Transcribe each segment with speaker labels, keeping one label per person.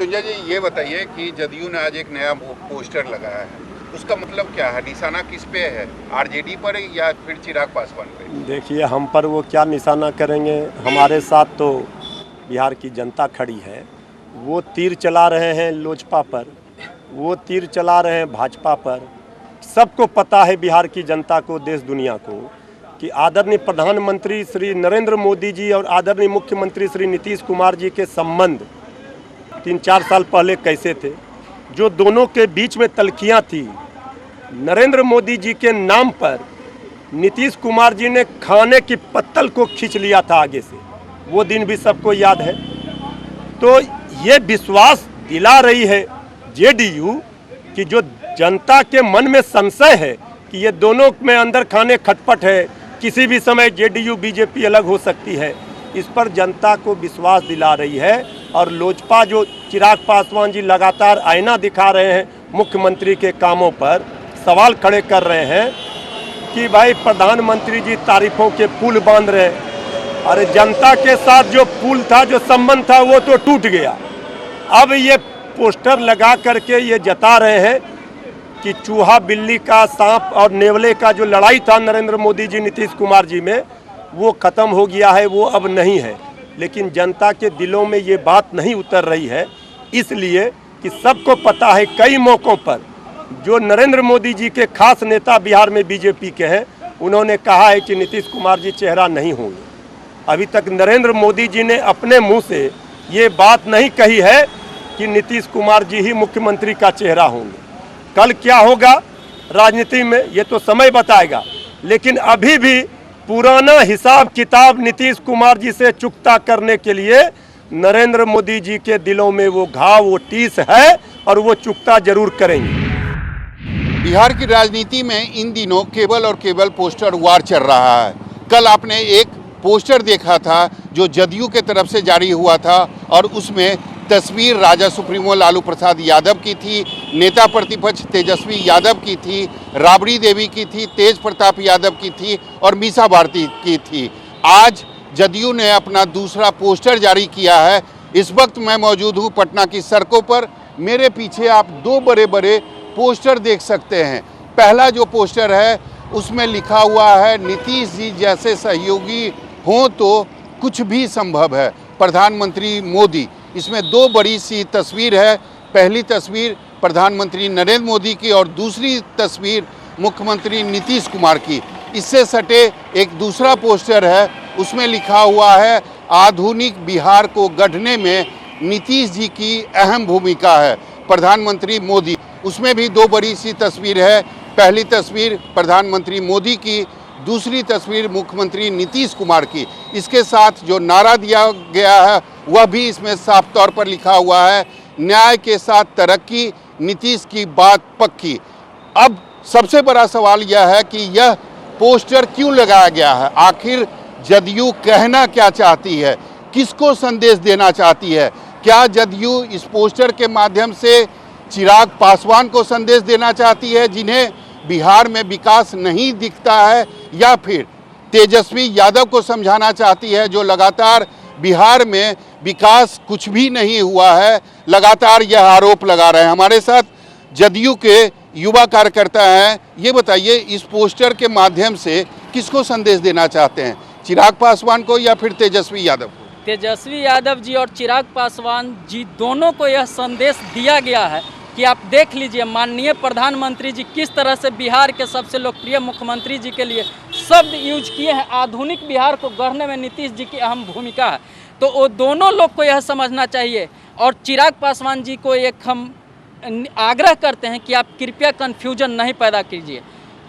Speaker 1: मृत्युंजय जी, ये बताइए कि जदयू ने आज एक नया पोस्टर लगाया है, उसका मतलब क्या है? निशाना किस पे है? आरजेडी पर या फिर चिराग पासवान पे?
Speaker 2: देखिए, हम पर वो क्या निशाना करेंगे, हमारे साथ तो बिहार की जनता खड़ी है। वो तीर चला रहे हैं लोजपा पर, वो तीर चला रहे हैं भाजपा पर। सबको पता है बिहार की जनता को, देश दुनिया को, कि आदरणीय प्रधानमंत्री श्री नरेंद्र मोदी जी और आदरणीय मुख्यमंत्री श्री नीतीश कुमार जी के संबंध 3-4 साल पहले कैसे थे। जो दोनों के बीच में तल्खियाँ थी, नरेंद्र मोदी जी के नाम पर नीतीश कुमार जी ने खाने की पत्तल को खींच लिया था आगे से, वो दिन भी सबको याद है। तो ये विश्वास दिला रही है जेडीयू कि जो जनता के मन में संशय है कि ये दोनों में अंदर खाने खटपट है, किसी भी समय जेडीयू बीजेपी अलग हो सकती है, इस पर जनता को विश्वास दिला रही है। और लोजपा जो चिराग पासवान जी लगातार आईना दिखा रहे हैं मुख्यमंत्री के कामों पर, सवाल खड़े कर रहे हैं कि भाई प्रधानमंत्री जी तारीफों के पुल बांध रहे हैं। अरे जनता के साथ जो पुल था, जो संबंध था, वो तो टूट गया। अब ये पोस्टर लगा करके ये जता रहे हैं कि चूहा बिल्ली का, सांप और नेवले का जो लड़ाई था नरेंद्र मोदी जी नीतीश कुमार जी में, वो ख़त्म हो गया है, वो अब नहीं है। लेकिन जनता के दिलों में ये बात नहीं उतर रही है, इसलिए कि सबको पता है कई मौक़ों पर जो नरेंद्र मोदी जी के खास नेता बिहार में बीजेपी के हैं, उन्होंने कहा है कि नीतीश कुमार जी चेहरा नहीं होंगे। अभी तक नरेंद्र मोदी जी ने अपने मुंह से ये बात नहीं कही है कि नीतीश कुमार जी ही मुख्यमंत्री का चेहरा होंगे। कल क्या होगा राजनीति में, ये तो समय बताएगा। लेकिन अभी भी पुराना हिसाब किताब नीतीश कुमार जी से चुकता करने के लिए नरेंद्र मोदी जी के दिलों में वो घाव, वो टीस है और वो चुकता जरूर करेंगे।
Speaker 1: बिहार की राजनीति में इन दिनों केवल और केवल पोस्टर वार चल रहा है। कल आपने एक पोस्टर देखा था जो जदयू के तरफ से जारी हुआ था और उसमें तस्वीर राजा सुप्रीमो लालू प्रसाद यादव की थी, नेता प्रतिपक्ष तेजस्वी यादव की थी, राबड़ी देवी की थी, तेज प्रताप यादव की थी और मीसा भारती की थी। आज जदयू ने अपना दूसरा पोस्टर जारी किया है। इस वक्त मैं मौजूद हूँ पटना की सड़कों पर। मेरे पीछे आप 2 बड़े बड़े पोस्टर देख सकते हैं। पहला जो पोस्टर है उसमें लिखा हुआ है, नीतीश जी जैसे सहयोगी हों तो कुछ भी संभव है, प्रधानमंत्री मोदी। इसमें 2 बड़ी सी तस्वीर है। पहली तस्वीर प्रधानमंत्री नरेंद्र मोदी की और दूसरी तस्वीर मुख्यमंत्री नीतीश कुमार की। इससे सटे एक दूसरा पोस्टर है, उसमें लिखा हुआ है, आधुनिक बिहार को गढ़ने में नीतीश जी की अहम भूमिका है, प्रधानमंत्री मोदी। उसमें भी 2 बड़ी सी तस्वीर है। पहली तस्वीर प्रधानमंत्री मोदी की, दूसरी तस्वीर मुख्यमंत्री नीतीश कुमार की। इसके साथ जो नारा दिया गया है वह भी इसमें साफ तौर पर लिखा हुआ है, न्याय के साथ तरक्की, नीतीश की बात पक्की। अब सबसे बड़ा सवाल यह है कि यह पोस्टर क्यों लगाया गया है? आखिर जदयू कहना क्या चाहती है, किसको संदेश देना चाहती है? क्या जदयू इस पोस्टर के माध्यम से चिराग पासवान को संदेश देना चाहती है जिन्हें बिहार में विकास नहीं दिखता है, या फिर तेजस्वी यादव को समझाना चाहती है जो लगातार बिहार में विकास कुछ भी नहीं हुआ है, लगातार यह आरोप लगा रहे हैं? हमारे साथ जदयू के युवा कार्यकर्ता हैं। ये बताइए, इस पोस्टर के माध्यम से किसको संदेश देना चाहते हैं, चिराग पासवान को या फिर तेजस्वी यादव को?
Speaker 3: तेजस्वी यादव जी और चिराग पासवान जी दोनों को यह संदेश दिया गया है कि आप देख लीजिए माननीय प्रधानमंत्री जी किस तरह से बिहार के सबसे लोकप्रिय मुख्यमंत्री जी के लिए शब्द यूज किए हैं, आधुनिक बिहार को गढ़ने में नीतीश जी की अहम भूमिका है। तो वो दोनों लोग को यह समझना चाहिए। और चिराग पासवान जी को एक हम आग्रह करते हैं कि आप कृपया कन्फ्यूजन नहीं पैदा कीजिए।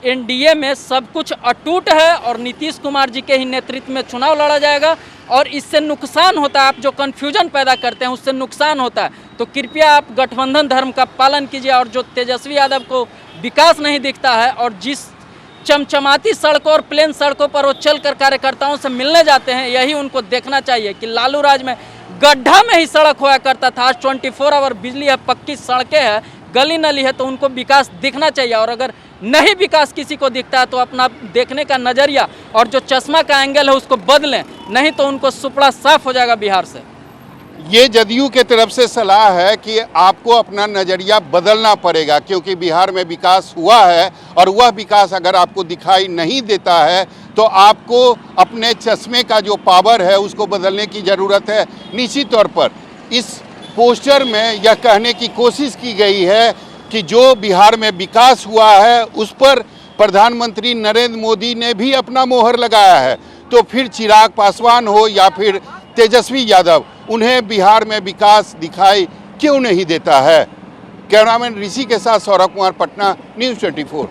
Speaker 3: एनडीए में सब कुछ अटूट है और नीतीश कुमार जी के ही नेतृत्व में चुनाव लड़ा जाएगा और इससे नुकसान होता है। आप जो कन्फ्यूजन पैदा करते हैं उससे नुकसान होता है। तो कृपया आप गठबंधन धर्म का पालन कीजिए। और जो तेजस्वी यादव को विकास नहीं दिखता है और जिस चमचमाती सड़कों और प्लेन सड़कों पर वो चलकर कार्यकर्ताओं से मिलने जाते हैं, यही उनको देखना चाहिए कि लालू राज में गड्ढा में ही सड़क होया करता था, आज 24 आवर बिजली है, पक्की सड़कें हैं, गली नली है। तो उनको विकास दिखना चाहिए। और अगर नहीं विकास किसी को दिखता है तो अपना देखने का नज़रिया और जो चश्मा का एंगल है उसको बदलें, नहीं तो उनको सुपड़ा साफ हो जाएगा बिहार से।
Speaker 1: ये जदयू के तरफ से सलाह है कि आपको अपना नज़रिया बदलना पड़ेगा, क्योंकि बिहार में विकास हुआ है और वह विकास अगर आपको दिखाई नहीं देता है तो आपको अपने चश्मे का जो पावर है उसको बदलने की ज़रूरत है। निश्चित तौर पर इस पोस्टर में यह कहने की कोशिश की गई है कि जो बिहार में विकास हुआ है उस पर प्रधानमंत्री नरेंद्र मोदी ने भी अपना मोहर लगाया है, तो फिर चिराग पासवान हो या फिर तेजस्वी यादव, उन्हें बिहार में विकास दिखाई क्यों नहीं देता है। कैमरामैन ऋषि के साथ सौरभ कुमार, पटना, न्यूज़ 24।